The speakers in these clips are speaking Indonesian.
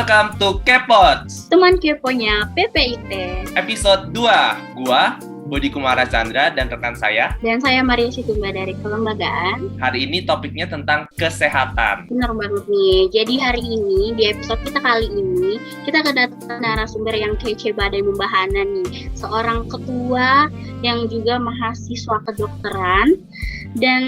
Welcome to Kepots, teman keponya PPIT. episode 2. Gua, Budi Kumara Chandra, dan rekan saya. Dan saya Maria Situmba dari kelembagaan. Hari ini topiknya tentang kesehatan. Benar banget nih. Jadi hari ini, di episode kita kali ini, kita kedatangan narasumber yang kece badai membahana nih. Seorang ketua yang juga mahasiswa kedokteran. Dan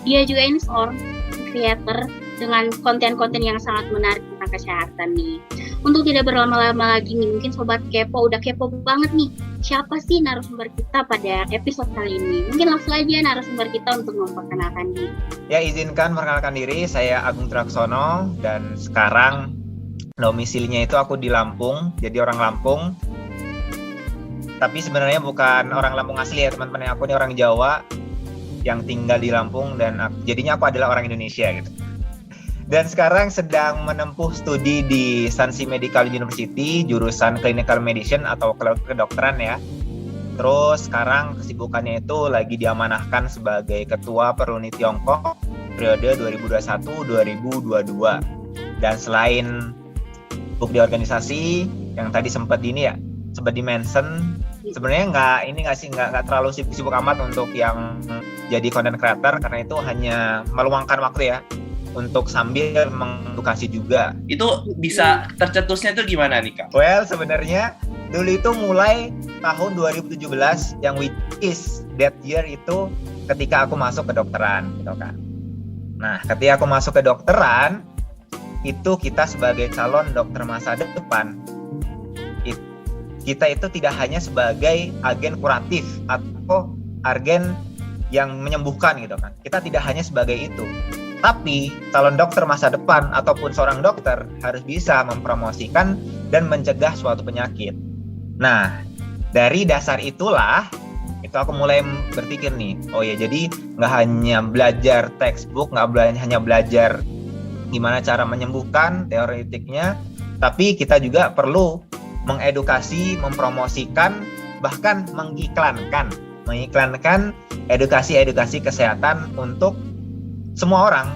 dia juga ini seorang creator dengan konten-konten yang sangat menarik tentang kesehatan nih. Untuk tidak berlama-lama lagi nih, mungkin Sobat Kepo udah kepo banget nih. Siapa sih narasumber kita pada episode kali ini? Mungkin langsung aja narasumber kita untuk memperkenalkan diri. Ya, izinkan memperkenalkan diri, saya Agung Traksono dan sekarang domisilinya itu aku di Lampung, jadi orang Lampung. Tapi sebenarnya bukan orang Lampung asli ya teman-teman, aku ini orang Jawa yang tinggal di Lampung dan jadinya aku adalah orang Indonesia gitu. Dan sekarang sedang menempuh studi di Shanxi Medical University, jurusan Clinical Medicine atau kedokteran ya. Terus sekarang kesibukannya itu lagi diamanahkan sebagai Ketua Peruni Tiongkok periode 2021-2022. Dan selain sibuk di organisasi yang tadi sempat di-mention, sebenarnya nggak terlalu sibuk amat untuk yang jadi content creator, karena itu hanya meluangkan waktu ya untuk sambil mengedukasi juga. Itu bisa tercetusnya itu gimana nih, Kak? Well, sebenarnya dulu itu mulai tahun 2017 yang which is that year itu ketika aku masuk ke kedokteran gitu kan. Nah, ketika aku masuk ke kedokteran itu kita sebagai calon dokter masa depan kita itu tidak hanya sebagai agen kuratif atau agen yang menyembuhkan gitu kan. Kita tidak hanya sebagai itu. Tapi calon dokter masa depan ataupun seorang dokter harus bisa mempromosikan dan mencegah suatu penyakit. Nah, dari dasar itulah itu aku mulai berpikir nih, oh ya, jadi nggak hanya belajar textbook, nggak hanya belajar gimana cara menyembuhkan teoretiknya, tapi kita juga perlu mengedukasi, mempromosikan, bahkan mengiklankan edukasi kesehatan untuk semua orang.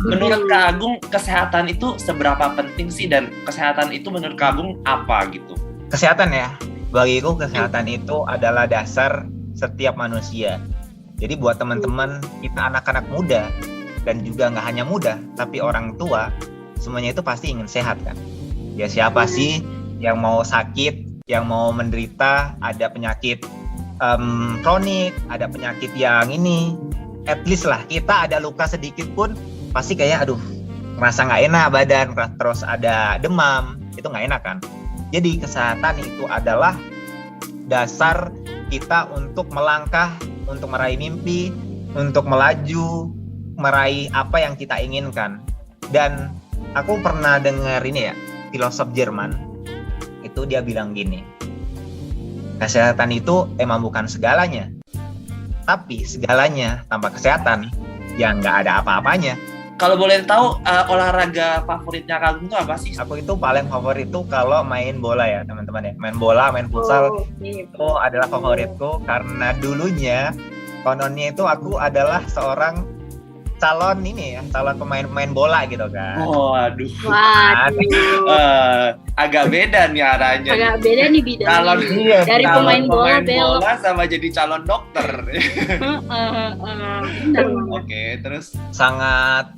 Menurut Kak Agung, kesehatan itu seberapa penting sih, dan kesehatan itu menurut Kak Agung apa gitu? Kesehatan ya, bagiku kesehatan itu adalah dasar setiap manusia. Jadi buat teman-teman kita anak-anak muda, dan juga nggak hanya muda, tapi orang tua, semuanya itu pasti ingin sehat kan. Ya siapa sih yang mau sakit, yang mau menderita, ada penyakit kronik, ada penyakit yang ini, at least lah kita ada luka sedikit pun pasti kayak aduh merasa nggak enak badan, terus ada demam, itu nggak enak kan. Jadi kesehatan itu adalah dasar kita untuk melangkah, untuk meraih mimpi, untuk melaju, meraih apa yang kita inginkan. Dan aku pernah dengar ini ya, filosof Jerman itu dia bilang gini, kesehatan itu emang bukan segalanya, tapi segalanya tanpa kesehatan ya nggak ada apa-apanya. Kalau boleh tahu, olahraga favoritnya Kak Agung itu apa sih? Aku itu paling favorit itu kalau main bola ya teman-teman ya, main bola, main futsal itu adalah favoritku, karena dulunya kononnya itu aku adalah seorang calon pemain bola gitu kan. Waduh. Waduh. Agak beda nih arahnya. Agak beda nih bidangnya. Calon dari pemain bola sama jadi calon dokter. Benar. Oke, terus sangat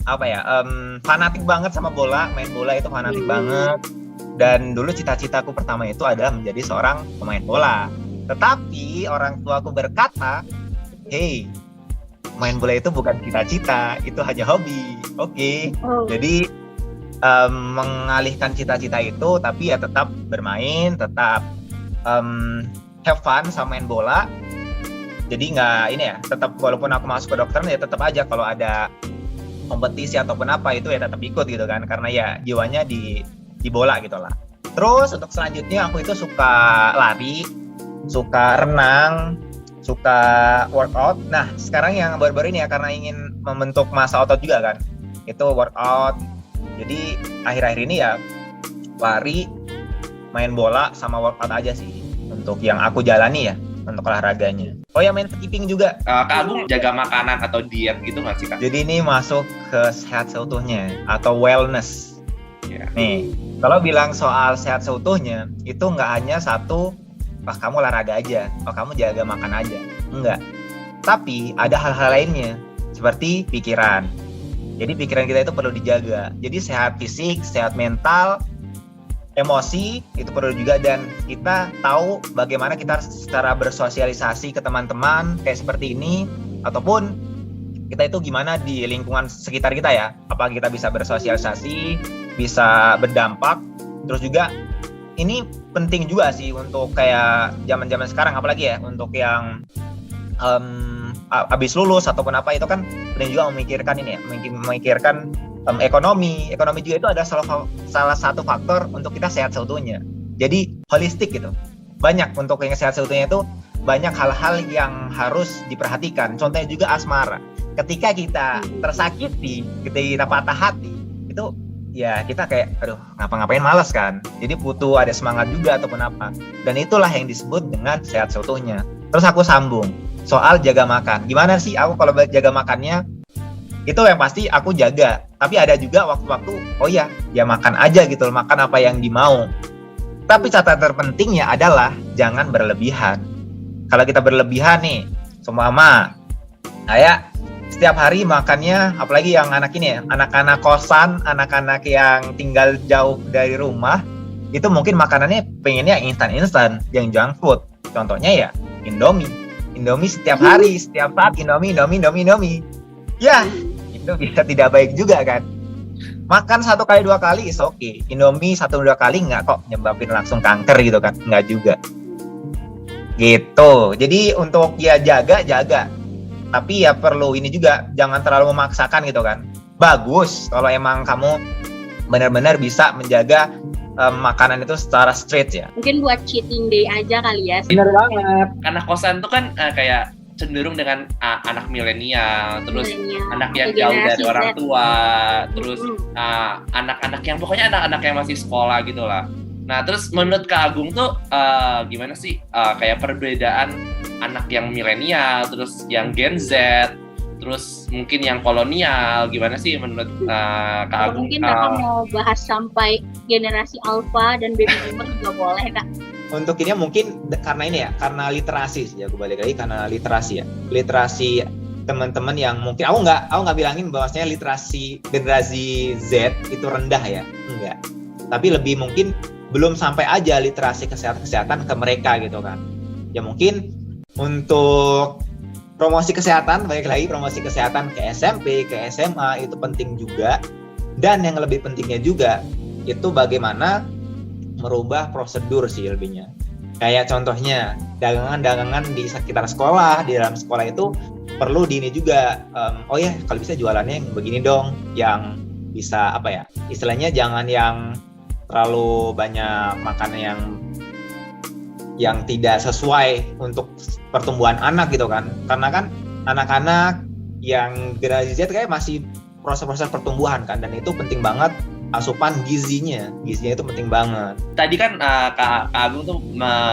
fanatik banget sama bola, main bola itu fanatik banget. Dan dulu cita-citaku pertama itu adalah menjadi seorang pemain bola. Tetapi orang tuaku berkata, "Hey, main bola itu bukan cita-cita, itu hanya hobi." Oke. Jadi mengalihkan cita-cita itu, tapi ya tetap bermain, tetap have fun sama main bola. Jadi tetap walaupun aku masuk ke dokter ya tetap aja kalau ada kompetisi ataupun apa itu ya tetap ikut gitu kan, karena ya jiwanya di bola gitu lah. Terus untuk selanjutnya aku itu suka lari, suka renang, suka workout. Nah sekarang yang baru-baru ini ya, karena ingin membentuk massa otot juga kan, itu workout. Jadi akhir-akhir ini ya lari, main bola, sama workout aja sih untuk yang aku jalani ya untuk olahraganya. Oh ya, main skipping juga. Kak Agung jaga makanan atau diet gitu nggak sih, Kak? Jadi ini masuk ke sehat seutuhnya atau wellness. Ya. Nih, Kalau bilang soal sehat seutuhnya, itu nggak hanya satu, kamu olahraga aja, kamu jaga makan aja. Enggak. Tapi ada hal-hal lainnya, seperti pikiran. Jadi pikiran kita itu perlu dijaga. Jadi sehat fisik, sehat mental, emosi itu perlu juga, dan kita tahu bagaimana kita secara bersosialisasi ke teman-teman kayak seperti ini, ataupun kita itu gimana di lingkungan sekitar kita ya. Apakah kita bisa bersosialisasi, bisa berdampak. Terus juga ini penting juga sih untuk kayak zaman-zaman sekarang, apalagi ya untuk yang habis lulus ataupun apa, itu kan penting juga memikirkan ini ya, memikirkan ekonomi juga itu ada salah satu faktor untuk kita sehat seutuhnya. Jadi holistik gitu. Banyak untuk yang sehat seutuhnya itu banyak hal-hal yang harus diperhatikan. Contohnya juga asmara. Ketika kita tersakiti, ketika kita patah hati, itu ya kita kayak aduh ngapa-ngapain malas kan. Jadi butuh ada semangat juga ataupun apa. Dan itulah yang disebut dengan sehat seutuhnya. Terus aku sambung soal jaga makan. Gimana sih aku kalau jaga makannya? Itu yang pasti aku jaga. Tapi ada juga waktu-waktu ya makan aja gitu, makan apa yang dimau. Tapi catatan terpentingnya adalah jangan berlebihan. Kalau kita berlebihan nih, seumpama kayak setiap hari makannya, apalagi yang anak ini ya, anak-anak kosan, anak-anak yang tinggal jauh dari rumah, itu mungkin makanannya pengennya instan-instan, yang junk food. Contohnya ya Indomie setiap hari, setiap saat Indomie. Ya, itu bisa tidak baik juga kan. Makan 1 kali 2 kali is okay. Indomie 1-2 kali nggak kok nyebabin langsung kanker gitu kan, nggak juga. Gitu. Jadi untuk ya jaga. Tapi ya perlu ini juga, jangan terlalu memaksakan gitu kan. Bagus kalau emang kamu benar-benar bisa menjaga makanan itu secara strict ya. Mungkin buat cheating day aja kali ya. Benar banget. Karena kosan tuh kan kayak cenderung dengan anak milenial, terus anak yang jauh dari orang tua, terus anak-anak yang pokoknya anak-anak yang masih sekolah gitu lah. Nah, terus menurut Kak Agung tuh gimana sih kayak perbedaan anak yang milenial, terus yang Gen Z, terus mungkin yang kolonial, gimana sih menurut Kak Agung? Mungkin Kakak mau bahas sampai generasi Alpha dan Baby Boomer juga boleh, Kak. Untuk ini mungkin karena ini ya, karena literasi sih, aku balik lagi karena literasi ya. Literasi teman-teman yang mungkin aku nggak bilangin bahwasanya literasi generasi Z itu rendah ya, enggak. Tapi lebih mungkin belum sampai aja literasi kesehatan ke mereka gitu kan. Ya mungkin untuk promosi kesehatan, balik lagi promosi kesehatan ke SMP, ke SMA itu penting juga. Dan yang lebih pentingnya juga itu bagaimana merubah prosedur sih lebihnya. Kayak contohnya dagangan-dagangan di sekitar sekolah, di dalam sekolah itu perlu di ini juga. Kalau bisa jualannya yang begini dong, yang bisa apa ya? Istilahnya jangan yang terlalu banyak makanan yang tidak sesuai untuk pertumbuhan anak gitu kan. Karena kan anak-anak yang generasi Z kayak masih proses-proses pertumbuhan kan, dan itu penting banget. Asupan gizinya itu penting banget. Tadi kan Kak Agung tuh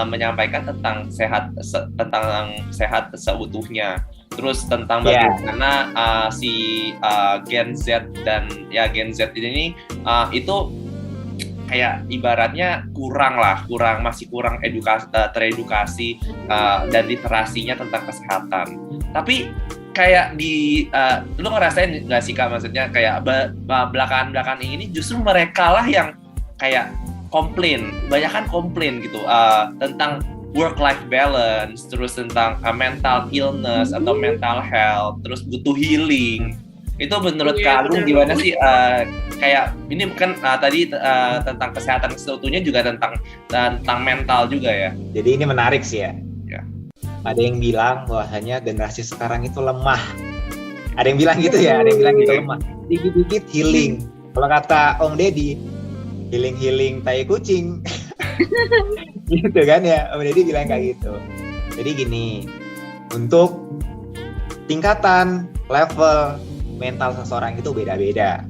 menyampaikan tentang sehat seutuhnya, terus tentang bagaimana si Gen Z dan ya Gen Z ini itu kayak ibaratnya masih kurang teredukasi dan literasinya tentang kesehatan. Tapi kayak lu ngerasain nggak sih Kak, maksudnya kayak belakangan ini justru mereka lah yang kayak banyakan komplain gitu tentang work-life balance, terus tentang mental illness atau mental health, terus butuh healing. Itu menurut Kak Agung gimana sih? Kayak ini kan tadi tentang kesehatan seutuhnya juga tentang mental juga ya. Jadi ini menarik sih ya. Ada yang bilang bahwasanya generasi sekarang itu lemah. Ada yang bilang gitu ya, ada yang bilang gitu lemah. Dikit-dikit healing. Kalau kata Om Deddy, healing tai kucing. Gitu kan ya, Om Deddy bilang kayak gitu. Jadi gini, untuk tingkatan level mental seseorang itu beda-beda.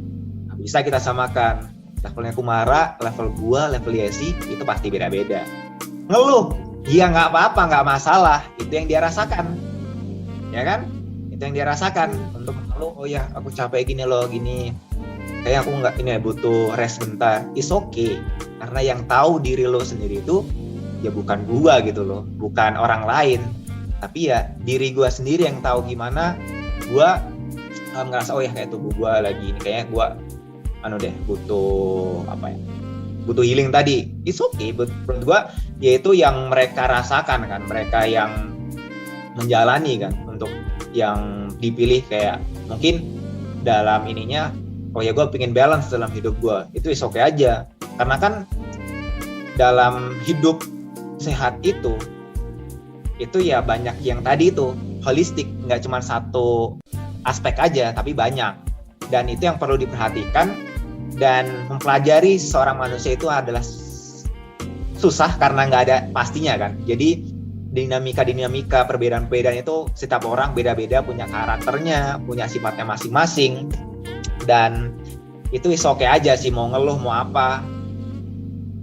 Nah, bisa kita samakan. Levelnya Kumara, level gua, level Yesi itu pasti beda-beda. Ngeluh, iya nggak apa-apa, nggak masalah. Itu yang dia rasakan, ya kan? Itu yang dia rasakan. Untuk mengeluh, aku capek gini loh, gini. kayaknya aku nggak ini ya, butuh rest bentar. It's okay, karena yang tahu diri lo sendiri itu ya bukan gua gitu loh, bukan orang lain, tapi ya diri gua sendiri yang tahu gimana gua ngerasa oh ya kayak tubuh gua lagi ini kayaknya gua butuh healing tadi. It's okay, menurut gua yaitu yang mereka rasakan kan, mereka yang menjalani kan, untuk yang dipilih kayak mungkin dalam ininya oh ya gue pengen balance dalam hidup gue, itu is okay aja, karena kan dalam hidup sehat itu ya banyak yang tadi itu holistik, nggak cuma satu aspek aja tapi banyak, dan itu yang perlu diperhatikan. Dan mempelajari seorang manusia itu adalah susah karena nggak ada pastinya kan, jadi dinamika perbedaan itu setiap orang beda-beda, punya karakternya, punya sifatnya masing-masing. Dan itu is okay aja sih, mau ngeluh mau apa,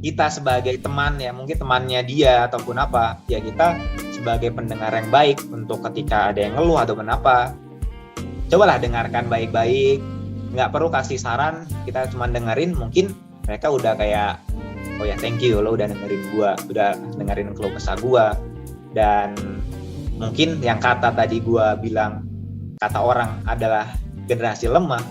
kita sebagai teman ya, mungkin temannya dia ataupun apa ya, kita sebagai pendengar yang baik untuk ketika ada yang ngeluh ataupun apa, cobalah dengarkan baik-baik, nggak perlu kasih saran, kita cuma dengerin. Mungkin mereka udah kayak oh ya thank you lo udah dengerin gua, udah dengerin keluh kesah gua. Dan mungkin yang kata tadi gua bilang, kata orang adalah generasi lemah,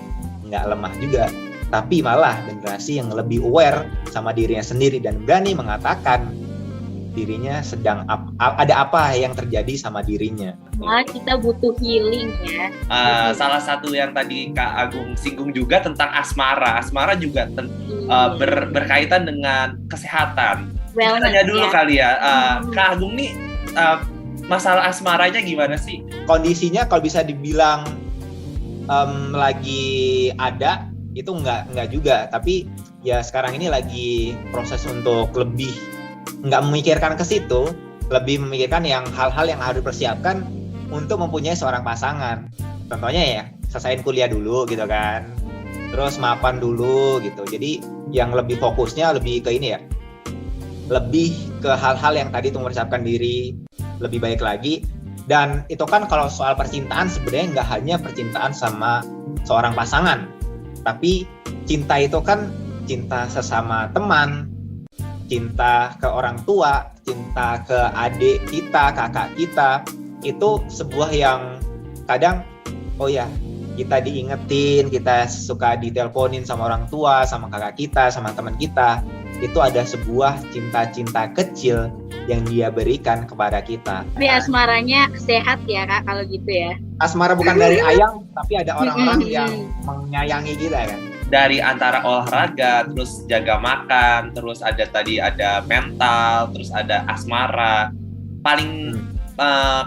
nggak lemah juga, tapi malah generasi yang lebih aware sama dirinya sendiri dan berani mengatakan dirinya sedang ada apa yang terjadi sama dirinya. Kita butuh healing ya. Salah satu yang tadi Kak Agung singgung juga tentang asmara. Asmara juga berkaitan dengan kesehatan. Wellness, tanya dulu ya. Kali ya, Kak Agung nih masalah asmaranya gimana sih? Kondisinya kalau bisa dibilang lagi ada, itu enggak juga, tapi ya sekarang ini lagi proses untuk lebih nggak memikirkan ke situ, lebih memikirkan yang hal-hal yang harus dipersiapkan untuk mempunyai seorang pasangan. Contohnya ya, selesaiin kuliah dulu gitu kan, terus mapan dulu gitu. Jadi yang lebih fokusnya lebih ke ini ya, lebih ke hal-hal yang tadi itu mempersiapkan diri lebih baik lagi. Dan itu kan kalau soal percintaan sebenarnya nggak hanya percintaan sama seorang pasangan, tapi cinta itu kan cinta sesama teman, cinta ke orang tua, cinta ke adik kita, kakak kita. Itu sebuah yang kadang oh ya kita diingetin, kita suka diteleponin sama orang tua, sama kakak kita, sama teman kita. Itu ada sebuah cinta-cinta kecil yang dia berikan kepada kita. Tapi asmaranya sehat ya Kak kalau gitu ya. Asmara bukan dari ayam, tapi ada orang-orang yang menyayangi kita kan. Dari antara olahraga, terus jaga makan, terus ada mental, terus ada asmara. Paling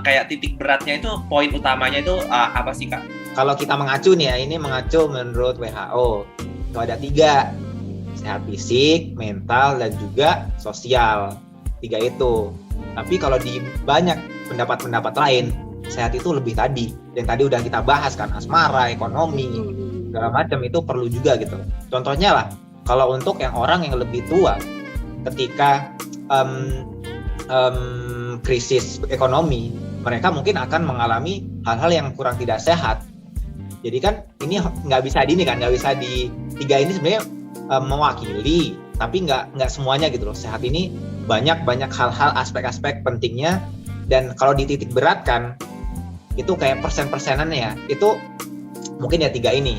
kayak titik beratnya itu, poin utamanya itu apa sih Kak? Kalau kita mengacu nih ya, ini mengacu menurut WHO. Itu ada 3. Sehat fisik, mental, dan juga sosial. 3 itu. Tapi kalau di banyak pendapat-pendapat lain, sehat itu lebih tadi. Dan tadi udah kita bahas kan, asmara, ekonomi, segala macam itu perlu juga gitu. Contohnya lah, kalau untuk yang orang yang lebih tua, ketika krisis ekonomi, mereka mungkin akan mengalami hal-hal yang kurang tidak sehat. Jadi kan ini nggak bisa di 3 ini sebenarnya mewakili, tapi nggak semuanya gitu loh. Sehat ini banyak hal-hal, aspek-aspek pentingnya, dan kalau dititik beratkan itu kayak persen-persenannya ya, itu mungkin ya 3 ini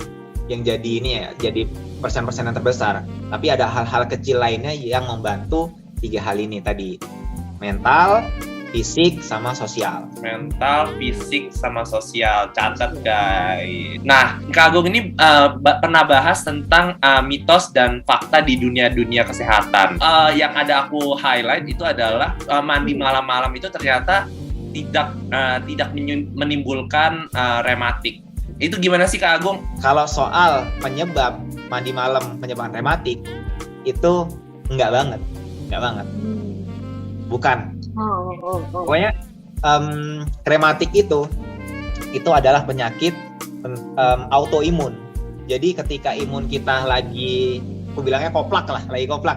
yang jadi persen-persenan terbesar. Tapi ada hal-hal kecil lainnya yang membantu 3 hal ini tadi: mental, fisik, sama sosial. Mental, fisik, sama sosial. Catat guys. Nah, Kak Agung ini pernah bahas tentang mitos dan fakta di dunia kesehatan. Yang ada aku highlight itu adalah mandi malam-malam itu ternyata tidak menimbulkan rematik. Itu gimana sih Kak Agung? Kalau soal penyebab mandi malam menyebabkan rematik, itu enggak banget. Bukan. Pokoknya rematik itu adalah penyakit autoimun. Jadi ketika imun kita lagi, aku bilangnya koplak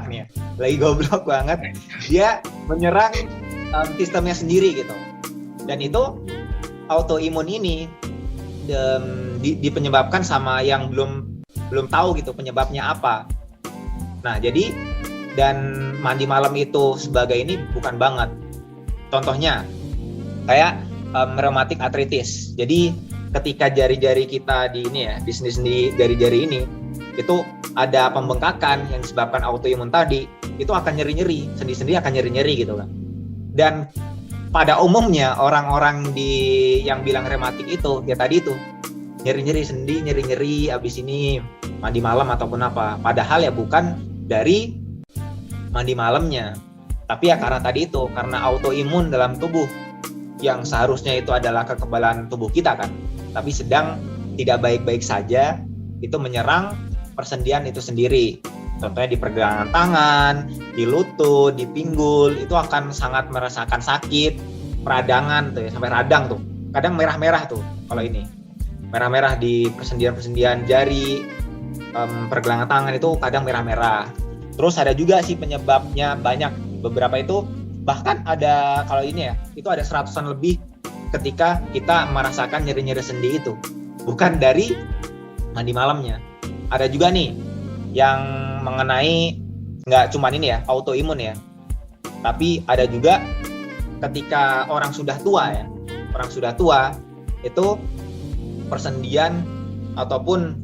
nih ya, lagi goblok banget, dia menyerang sistemnya sendiri gitu. Dan itu autoimun ini dipenyebabkan sama yang belum belum tahu gitu penyebabnya apa. Nah, jadi dan mandi malam itu sebagai ini bukan banget. Contohnya kayak rheumatic arthritis. Jadi ketika jari-jari kita di ini ya, di sendi-sendi jari-jari ini itu ada pembengkakan yang disebabkan autoimun tadi, itu akan nyeri-nyeri, sendi-sendi akan nyeri-nyeri gitu kan. Dan pada umumnya orang-orang yang bilang rematik itu ya tadi itu nyeri-nyeri sendi, nyeri-nyeri abis ini mandi malam ataupun apa. Padahal ya bukan dari mandi malamnya, tapi ya karena tadi itu, karena autoimun dalam tubuh yang seharusnya itu adalah kekebalan tubuh kita kan, tapi sedang tidak baik-baik saja, itu menyerang persendian itu sendiri. Contohnya di pergelangan tangan, di lutut, di pinggul, itu akan sangat merasakan sakit, peradangan tuh ya, sampai radang tuh. Kadang merah-merah tuh kalau ini. Merah-merah di persendian-persendian jari, pergelangan tangan itu kadang merah-merah. Terus ada juga sih penyebabnya banyak, beberapa itu bahkan ada kalau ini ya, itu ada 100-an lebih ketika kita merasakan nyeri-nyeri sendi itu. Bukan dari mandi malamnya. Ada juga nih yang mengenai nggak cuma ini ya, autoimun ya. Tapi ada juga ketika orang sudah tua ya. Orang sudah tua itu persendian ataupun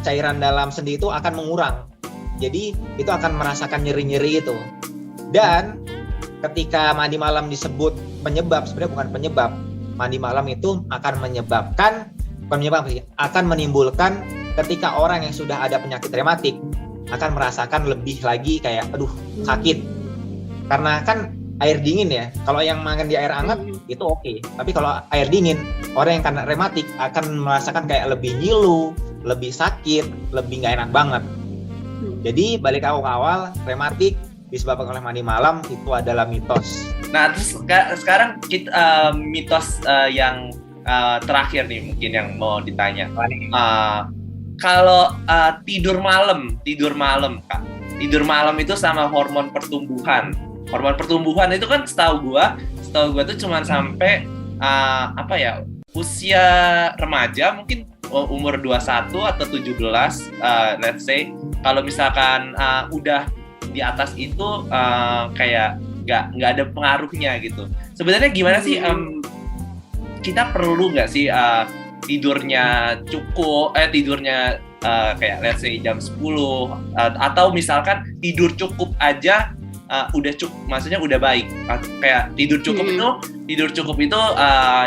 cairan dalam sendi itu akan mengurang. Jadi itu akan merasakan nyeri-nyeri itu. Dan ketika mandi malam disebut penyebab, sebenarnya bukan penyebab. Mandi malam itu akan akan menimbulkan ketika orang yang sudah ada penyakit rematik akan merasakan lebih lagi kayak aduh sakit. Karena kan air dingin ya. Kalau yang makan di air hangat itu oke. Tapi kalau air dingin, orang yang kena rematik akan merasakan kayak lebih nyilu, lebih sakit, lebih nggak enak banget. Jadi balik ke awal, rematik disebabkan oleh mandi malam itu adalah mitos. Nah, terus sekarang kita mitos yang terakhir nih mungkin yang mau ditanya. Kalau tidur malam, Kak. Tidur malam itu sama hormon pertumbuhan. Hormon pertumbuhan itu kan setahu gua tuh cuma sampai usia remaja, mungkin umur 21 atau 17, let's say. Kalau misalkan udah di atas itu kayak nggak ada pengaruhnya gitu. Sebenarnya gimana sih, kita perlu nggak sih tidurnya cukup, kayak let's say jam 10, atau misalkan tidur cukup aja udah cukup, maksudnya udah baik. Kayak tidur cukup itu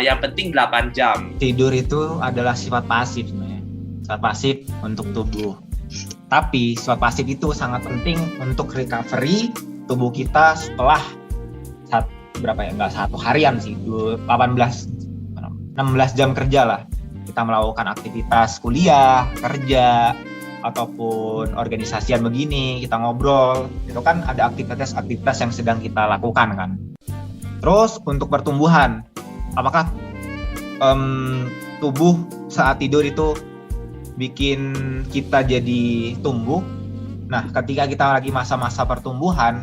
yang penting 8 jam. Tidur itu adalah sifat pasif sebenarnya. Sifat pasif untuk tubuh. Tapi sifat pasif itu sangat penting untuk recovery tubuh kita setelah nggak satu harian sih, 16 jam kerja lah. Kita melakukan aktivitas kuliah, kerja, ataupun organisasian begini, kita ngobrol, itu kan ada aktivitas-aktivitas yang sedang kita lakukan kan. Terus untuk pertumbuhan, apakah tubuh saat tidur itu bikin kita jadi tumbuh? Nah, ketika kita lagi masa-masa pertumbuhan,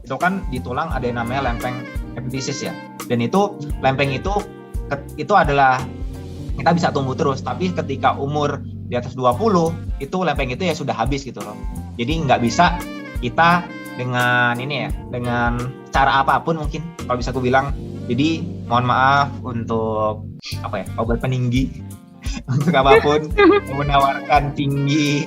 itu kan di tulang ada yang namanya lempeng epifysis ya. Dan itu lempeng itu adalah kita bisa tumbuh terus, tapi ketika umur di atas 20 itu lempeng itu ya sudah habis gitu loh. Jadi nggak bisa kita dengan dengan cara apapun mungkin kalau bisa aku bilang. Jadi mohon maaf untuk obat peninggi untuk apapun menawarkan tinggi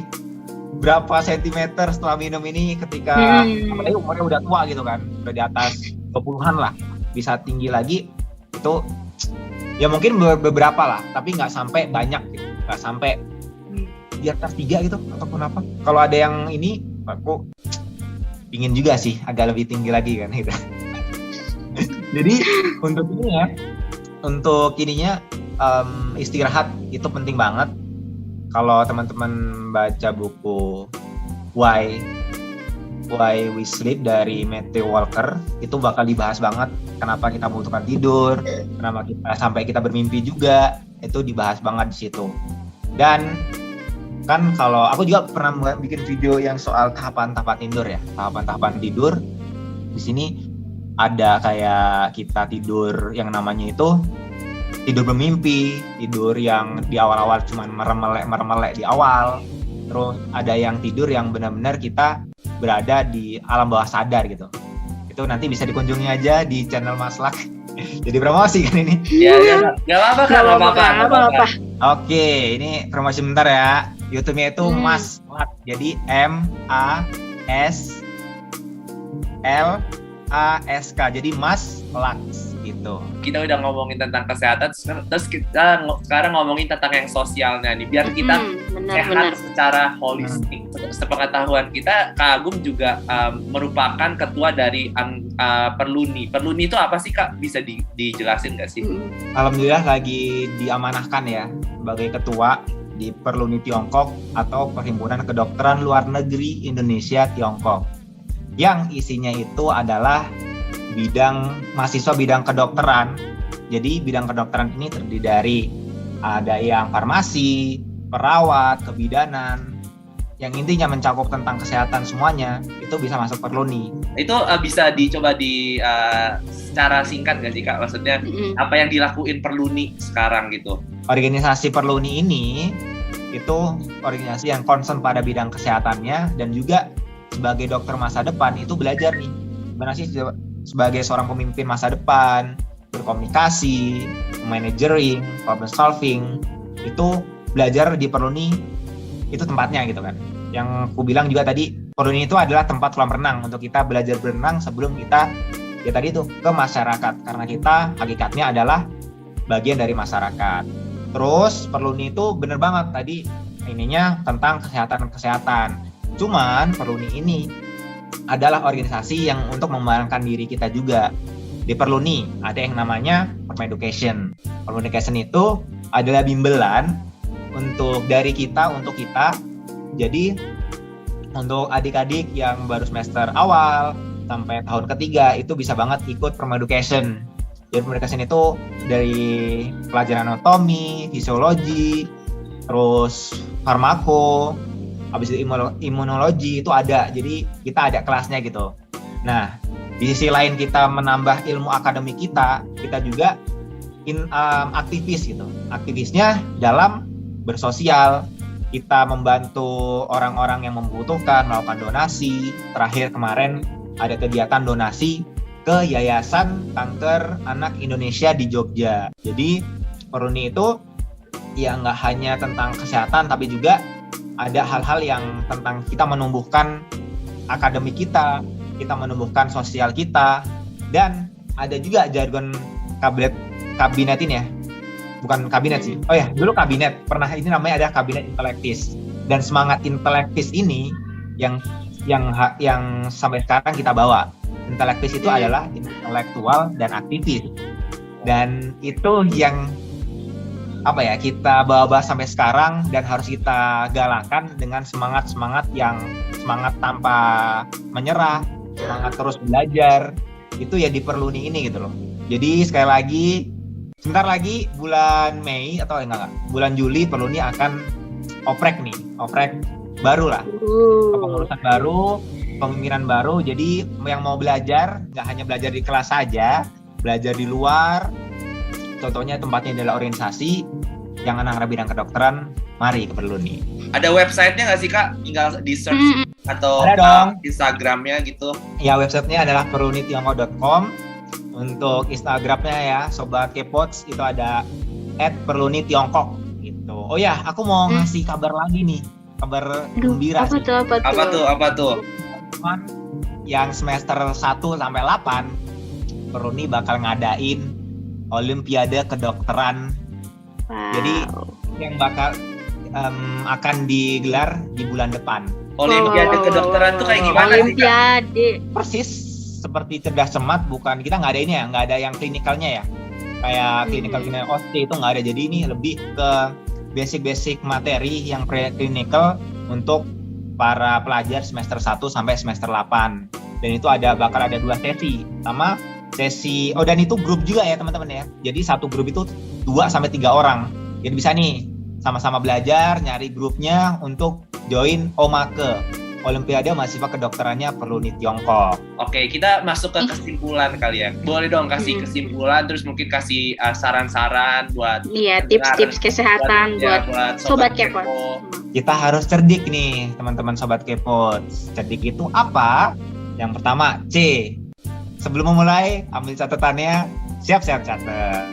berapa sentimeter setelah minum ini ketika apalagi umurnya udah tua gitu kan, udah di atas 20-an lah, bisa tinggi lagi itu ya mungkin beberapa lah, tapi nggak sampai banyak gitu, nggak sampai di atas 3 gitu ataupun apa. Kalau ada yang ini aku ingin juga sih agak lebih tinggi lagi kan gitu. Jadi untuk ininya istirahat itu penting banget. Kalau teman-teman baca buku Why We Sleep dari Matthew Walker, itu bakal dibahas banget kenapa kita membutuhkan tidur, kenapa kita bermimpi juga, itu dibahas banget di situ. Dan kan kalau aku juga pernah bikin video yang soal tahapan-tahapan tidur ya, tahapan-tahapan tidur. Di sini ada kayak kita tidur yang namanya itu tidur bermimpi, tidur yang di awal-awal cuma meremelek di awal, terus ada yang tidur yang benar-benar kita berada di alam bawah sadar gitu. Itu nanti bisa dikunjungi aja di channel Mas Lak. Jadi promosi kan ini. Ya, nggak apa-apa kan, nggak apa-apa. Oke, ini promosi bentar ya. YouTube-nya itu Mas Lak. Jadi MASLASK. Jadi Mas Laks gitu. Kita udah ngomongin tentang kesehatan, terus kita sekarang ngomongin tentang yang sosialnya nih, biar kita sehat secara holistik. Sepengetahuan kita, Kak Agung juga merupakan ketua dari Perluni. Perluni itu apa sih, Kak? Bisa dijelasin nggak sih? Alhamdulillah lagi diamanahkan ya sebagai ketua di Perluni Tiongkok atau Perhimpunan Kedokteran Luar Negeri Indonesia Tiongkok. Yang isinya itu adalah mahasiswa bidang kedokteran. Jadi bidang kedokteran ini terdiri dari ada yang farmasi, perawat, kebidanan, yang intinya mencakup tentang kesehatan semuanya, itu bisa masuk Perluni. Itu bisa dicoba secara singkat nggak sih, Kak? Maksudnya apa yang dilakuin Perluni sekarang gitu? Organisasi Perluni ini itu organisasi yang concern pada bidang kesehatannya, dan juga sebagai dokter masa depan itu belajar nih gimana sih sebagai seorang pemimpin masa depan, berkomunikasi, managering, problem solving, itu belajar di Perluni, itu tempatnya gitu kan. Yang aku bilang juga tadi, Perluni itu adalah tempat kolam renang untuk kita belajar berenang sebelum kita ya tadi itu ke masyarakat, karena kita hakikatnya adalah bagian dari masyarakat. Terus Perluni itu bener banget tadi ininya tentang kesehatan. Cuman Perluni ini adalah organisasi yang untuk mengembangkan diri kita juga. Di Perluni ada yang namanya Permeducation. Permeducation itu adalah bimbel dari kita untuk kita. Jadi untuk adik-adik yang baru semester awal sampai tahun ketiga itu bisa banget ikut Permeducation. Jadi Permeducation itu dari pelajaran anatomi, fisiologi, terus farmako, habis itu imunologi itu ada. Jadi kita ada kelasnya gitu. Nah, di sisi lain kita menambah ilmu akademik kita juga aktivis gitu. Aktivisnya dalam bersosial. Kita membantu orang-orang yang membutuhkan, melakukan donasi. Terakhir kemarin ada kegiatan donasi ke Yayasan Kanker Anak Indonesia di Jogja. Jadi Perluni itu ya nggak hanya tentang kesehatan, tapi juga ada hal-hal yang tentang kita menumbuhkan akademik kita menumbuhkan sosial kita, dan ada juga jargon kabinet ini ya. Bukan kabinet sih. Oh ya, dulu kabinet. Pernah ini namanya ada kabinet intelektis. Dan semangat intelektis ini yang sampai sekarang kita bawa. Intelektis itu adalah intelektual dan aktivis. Dan itu yang kita bawa sampai sekarang, dan harus kita galakan dengan semangat tanpa menyerah, semangat terus belajar. Itu ya di Perluni ini gitu loh. Jadi sekali lagi, sebentar lagi bulan Mei atau bulan Juli Perluni akan oprek baru lah, kepengurusan baru, pemimpinan baru. Jadi yang mau belajar nggak hanya belajar di kelas saja, belajar di luar. Contohnya tempatnya adalah organisasi yang anak-anak bidang kedokteran, mari ke Perluni. Ada websitenya nggak sih, Kak? Tinggal di search atau Instagramnya gitu. Ya, websitenya adalah perlunitiongkok.com. Untuk Instagramnya ya, Sobat Kepots, itu ada @perlunitiongkok gitu. Oh ya, aku mau ngasih kabar lagi nih, kabar gembira sih. Apa tuh? Yang semester 1 sampai 8, Perluni bakal ngadain Olimpiade Kedokteran. Wow. Jadi yang bakal akan digelar di bulan depan. Olimpiade Kedokteran tuh kayak gimana sih, Kak? Persis seperti cerdas cermat, bukan, kita nggak ada ini ya, nggak ada yang klinikalnya ya, kayak klinikal OSCE itu nggak ada. Jadi ini lebih ke basic materi yang pre-clinical untuk para pelajar semester 1 sampai semester 8. Dan itu bakal ada 2 sesi. Sama sesi, dan itu grup juga ya teman-teman ya. Jadi satu grup itu 2 sampai 3 orang. Jadi bisa nih sama-sama belajar, nyari grupnya untuk join OMAKE. Olimpiade mahasiswa kedokterannya perlu di Tiongkok. Oke, kita masuk ke kesimpulan kali ya. Boleh dong kasih kesimpulan, terus mungkin kasih saran-saran buat tips-tips kesehatan buat sobat kepo. Kita harus cerdik nih, teman-teman sobat kepo. Cerdik itu apa? Yang pertama, C. Sebelum memulai, ambil catatannya. Siap-siap catat.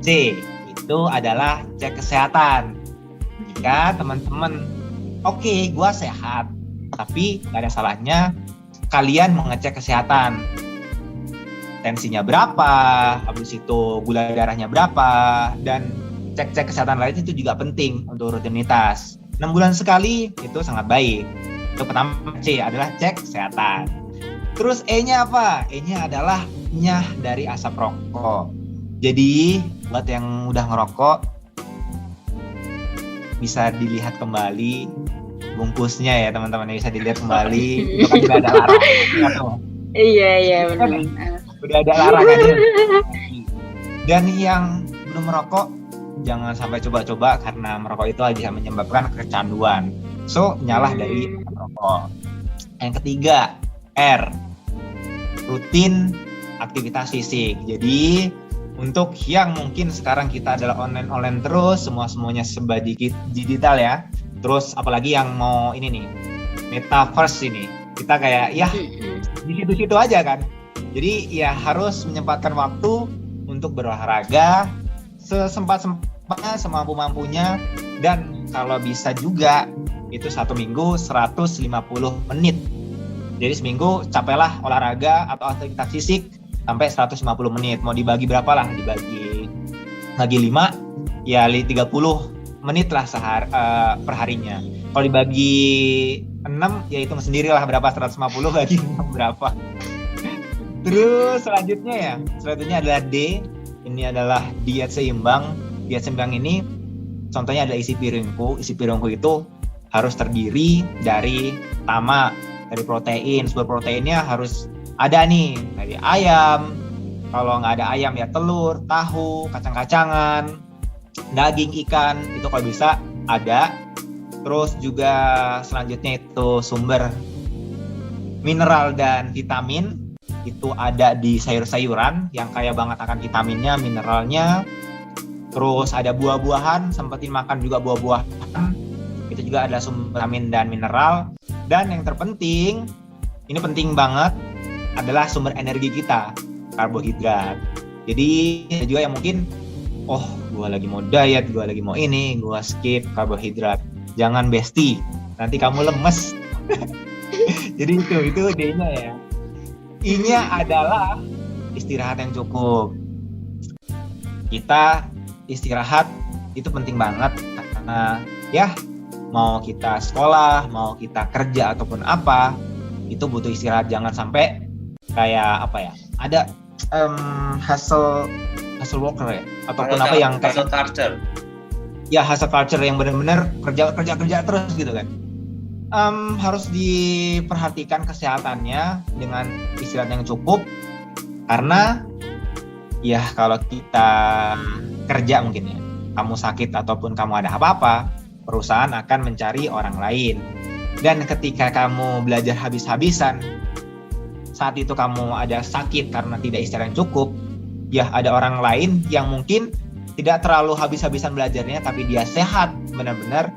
C. Itu adalah cek kesehatan. Jika teman-teman, oke, gua sehat, tapi gak ada salahnya kalian mengecek kesehatan. Tensinya berapa, habis itu gula darahnya berapa, dan cek-cek kesehatan lain itu juga penting untuk rutinitas. 6 bulan sekali itu sangat baik. Itu pertama, C adalah cek kesehatan. Terus E-nya apa? E-nya adalah nyah dari asap rokok. Jadi buat yang udah ngerokok, bisa dilihat kembali bungkusnya ya teman-teman, bisa dilihat kembali. Itu kan tidak ada larangan. Iya benar. Udah ada larangannya. Dan yang belum merokok jangan sampai coba-coba, karena merokok itu bisa menyebabkan kecanduan. So nyalah dari merokok. Yang ketiga, R, rutin aktivitas fisik. Jadi untuk yang mungkin sekarang kita adalah online terus, semuanya serba digital ya. Terus apalagi yang mau ini nih, metaverse ini, kita kayak ya di situ-situ aja kan. Jadi ya harus menyempatkan waktu untuk berolahraga sesempat-sempatnya, semampu-mampunya, dan kalau bisa juga itu 1 minggu 150 menit. Jadi seminggu capailah olahraga atau aktivitas fisik sampai 150 menit. Mau dibagi berapa lah? Dibagi 5, ya 30 menit lah per harinya. Kalau dibagi 6, ya hitung sendirilah berapa 150 bagi 6 berapa. Terus selanjutnya adalah D. Ini adalah diet seimbang. Diet seimbang ini contohnya adalah isi piringku. Isi piringku itu harus terdiri dari pertama dari protein. Sumber proteinnya harus ada nih dari ayam. Kalau nggak ada ayam ya telur, tahu, kacang-kacangan, daging, ikan, itu kalau bisa ada. Terus juga selanjutnya itu sumber mineral dan vitamin, itu ada di sayur-sayuran yang kaya banget akan vitaminnya, mineralnya. Terus ada buah-buahan, sempetin makan juga buah-buahan, itu juga ada sumber vitamin dan mineral. Dan yang terpenting, ini penting banget, adalah sumber energi kita, karbohidrat. Jadi ada juga yang mungkin, gue lagi mau diet, gue lagi mau ini, gue skip karbohidrat. Jangan bestie, nanti kamu lemes. Jadi itu D-nya ya. I-nya adalah istirahat yang cukup. Kita istirahat itu penting banget, karena ya mau kita sekolah, mau kita kerja ataupun apa, itu butuh istirahat. Jangan sampai kayak ada hustle worker ya, ataupun apa yang kayak hustle culture. Ya, hustle culture yang benar-benar kerja terus gitu kan. Harus diperhatikan kesehatannya dengan istirahat yang cukup, karena ya kalau kita kerja mungkin ya, kamu sakit ataupun kamu ada apa-apa, perusahaan akan mencari orang lain. Dan ketika kamu belajar habis-habisan, saat itu kamu ada sakit karena tidak istirahat yang cukup, ya ada orang lain yang mungkin tidak terlalu habis-habisan belajarnya, tapi dia sehat benar-benar,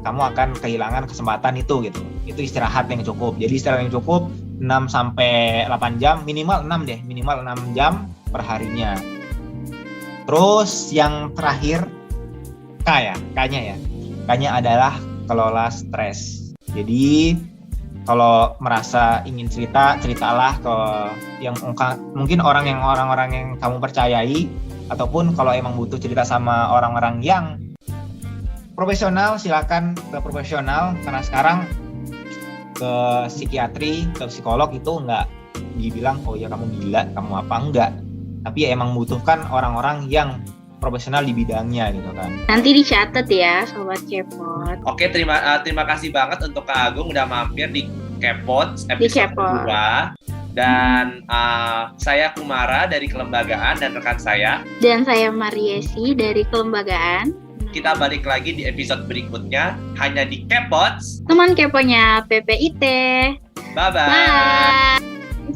kamu akan kehilangan kesempatan itu gitu. Itu istirahat yang cukup. Jadi istirahat yang cukup 6-8 jam, minimal 6 deh, minimal 6 jam per harinya. Terus yang terakhir, K-nya adalah kelola stres. Jadi kalau merasa ingin ceritalah ke yang mungkin orang-orang yang kamu percayai, ataupun kalau emang butuh cerita sama orang-orang yang profesional, silakan ke profesional, karena sekarang ke psikiatri, ke psikolog itu nggak dibilang ya kamu gila, kamu apa, enggak, tapi ya emang membutuhkan orang-orang yang profesional di bidangnya gitu kan. Nanti dicatat ya sobat Kepot. Oke, terima kasih banget untuk Kak Agung udah mampir di Kepot episode 2. Dan saya Kumara dari kelembagaan dan rekan saya. Dan saya Mariesi dari kelembagaan. Kita balik lagi di episode berikutnya hanya di Kepots. Teman keponya PPIT. Bye-bye. Bye.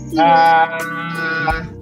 See you. Bye.